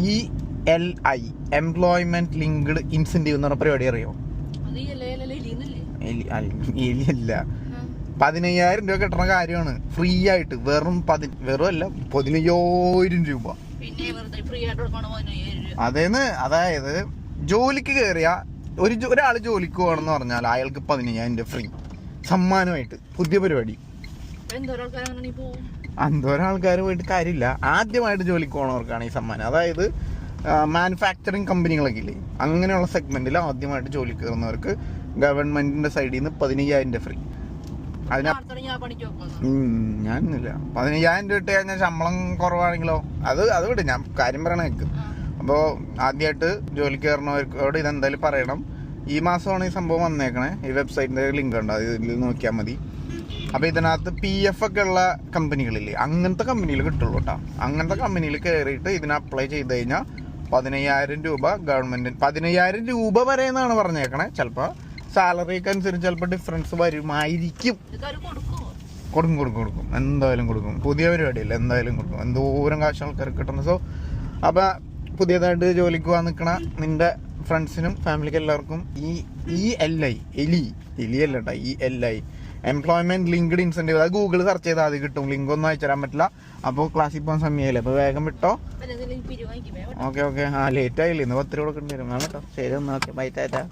ELI, employment linked incentive എന്ന് പറഞ്ഞ പരിപാടി അറിയോ? ഇല്ല, 15,000 രൂപ കിട്ടുന്ന കാര്യമാണ് ഫ്രീ ആയിട്ട്. വെറും അല്ല 15,000 രൂപ. അതായത് ജോലിക്ക് കയറിയ ഒരാൾ ജോലിക്ക് പോകണമെന്ന് പറഞ്ഞാൽ അയാൾക്ക് 15,000 രൂപ ഫ്രീ സമ്മാനമായിട്ട്. പുതിയ പരിപാടി. എന്തോരം ആൾക്കാർ പോയിട്ട് കാര്യമില്ല. ആദ്യമായിട്ട് ജോലിക്ക് പോകണവർക്കാണ് ഈ സമ്മാനം. അതായത് മാനുഫാക്ചറിങ് കമ്പനികളൊക്കെ ഇല്ലേ, അങ്ങനെയുള്ള സെഗ്മെന്റിൽ ആദ്യമായിട്ട് ജോലിക്ക് കയറുന്നവർക്ക് ഗവൺമെന്റിന്റെ സൈഡിൽ നിന്ന് 15,000 രൂപ ഫ്രീ. ഞാനില്ല 15,000 രൂപ ഇട്ട് കഴിഞ്ഞാൽ ശമ്പളം കുറവാണെങ്കിലോ അത് വിട്, ഞാൻ കാര്യം പറയണ കേൾക്ക്. അപ്പോൾ ആദ്യമായിട്ട് ജോലിക്ക് കയറുന്നവർക്കോട് ഇതെന്തായാലും പറയണം. ഈ മാസമാണ് ഈ സംഭവം വന്നേക്കണേ. ഈ വെബ്സൈറ്റിന്റെ ലിങ്ക് ഉണ്ട്, ഇതിൽ നോക്കിയാൽ മതി. അപ്പോൾ ഇതിനകത്ത് PF ഒക്കെ ഉള്ള കമ്പനികളില്ലേ, അങ്ങനത്തെ കമ്പനിയിൽ കിട്ടുള്ളൂ കേട്ടോ. അങ്ങനത്തെ കമ്പനിയിൽ കയറിയിട്ട് ഇതിന് അപ്ലൈ ചെയ്ത് കഴിഞ്ഞാൽ 15,000 രൂപ ഗവൺമെന്റിന്, 15,000 രൂപ വരെ എന്നാണ് പറഞ്ഞേക്കണേ. ചിലപ്പോൾ സാലറിക്ക് അനുസരിച്ച് ചിലപ്പോൾ ഡിഫറൻസ് വരുമായിരിക്കും. കൊടുക്കും, എന്തായാലും കൊടുക്കും. പുതിയ പരിപാടിയല്ല, എന്തായാലും കൊടുക്കും. എന്തോരം കാശ് ആൾക്കാർക്ക് കിട്ടുന്നു. സോ അപ്പോൾ പുതിയതായിട്ട് ജോലിക്ക് പോകാൻ നിൽക്കണ നിന്റെ ഫ്രണ്ട്സിനും ഫാമിലിക്ക് എല്ലാവർക്കും ELI എംപ്ലോയ്മെന്റ് ലിങ്ക്ഡ് ഇൻസെന്റീവ്, അത് ഗൂഗിൾ സെർച്ച് ചെയ്താൽ അത് കിട്ടും. ലിങ്ക് ഒന്നും അയച്ചു തരാൻ പറ്റില്ല. അപ്പോൾ ക്ലാസ്സിൽ പോകാൻ സമയമില്ല, അപ്പോൾ വേഗം വിട്ടോ. ഓക്കെ ലേറ്റ് ആയില്ലേ, ഇന്ന് 10 രൂപ കൊടുക്കേണ്ടി വരും കേട്ടോ. ശരി, എന്നാൽ ഓക്കെ, ബൈ, ടാറ്റാ.